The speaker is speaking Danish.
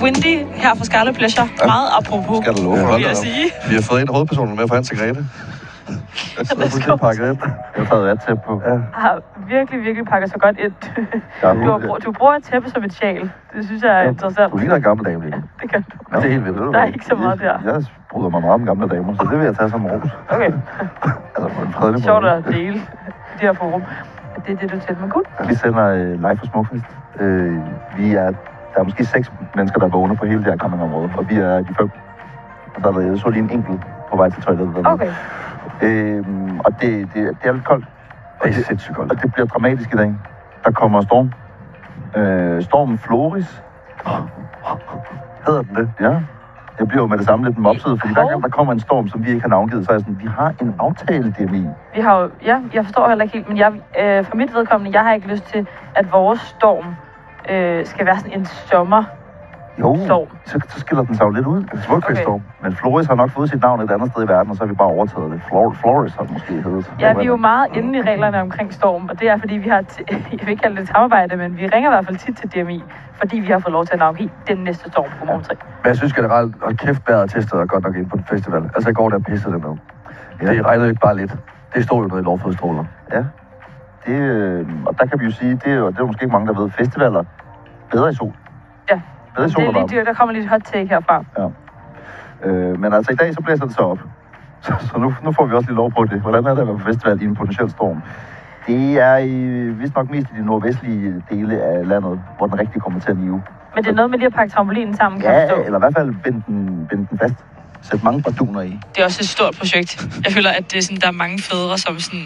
Windy her fra Scarlet Pleasure. Ja. Meget apropos, skal du love, vil jeg sige. Vi har fået en af hovedpersonerne med fra Hans og Grete. Så er det pakket ind. Jeg har taget et tæppe på. Ja. Har virkelig pakket så godt ind. Du bruger et tæppe som et sjal. Det synes jeg er interessant. Du ligner en gammel dame lige. Ja, det kan du. Ja, det er helt vildt. Der er ikke så meget der. Jeg bryder mig meget om gamle damer, så det vil jeg tage som ros. Okay. Altså på en fredelig måde. Sjovt at dele det her forum. Det er det, du tænder. Men godt. Vi sender live fra Smukfest. Der er måske 6 mennesker, der vågner på hele det her campingområde, og vi er de 5. Og jeg så lige en enkelt på vej til toilettet. Okay. Og det er lidt koldt. Det er sindssygt koldt. Og det bliver dramatisk i dag. Der kommer storm. Stormen Floris. Hedder den det? Ja. Jeg bliver jo med det samme lidt mopset, fordi hver gang der kommer en storm, som vi ikke har navngivet, så er jeg sådan, vi har en aftale, DMI. Vi har jo, ja, jeg forstår heller ikke helt, men for mit vedkommende, jeg har ikke lyst til, at vores storm skal være sådan en sommer. Jo, så skiller den sig jo lidt ud. En smukfeststorm. Okay. Men Floris har nok fået sit navn et andet sted i verden, og så har vi bare overtaget det. Floris har det måske heddet. Ja, vi er jo meget inde i reglerne omkring storm, og det er fordi, vi har, jeg vil ikke kalde det et samarbejde, men vi ringer i hvert fald tit til DMI, fordi vi har fået lov til at navngive den næste storm på morgen 3. Men jeg synes generelt, at kæft bæret testet godt nok ind på den festival. Altså i går der pissede det med. Ja. Det regnede ikke bare lidt. Det stod jo noget i lovfodstråler. Ja. Og der kan vi jo sige, det er måske ikke mange, der ved, festivaler bedre i sol. Ja. Det er lige dyrt. Der kommer lidt hot take herfra. Ja. Men altså i dag, så blæser det så op. Så nu får vi også lige lov på det. Hvordan er det at være på festival i en potentiel storm? Det er vist nok mest i de nordvestlige dele af landet, hvor den rigtig kommer til at nive. Men det er noget med lige at pakke trampolinen sammen, kan jeg forstå? Ja, eller i hvert fald binde den fast. Sæt mange barduner i. Det er også et stort projekt. Jeg føler, at det er sådan, der er mange fædre, som sådan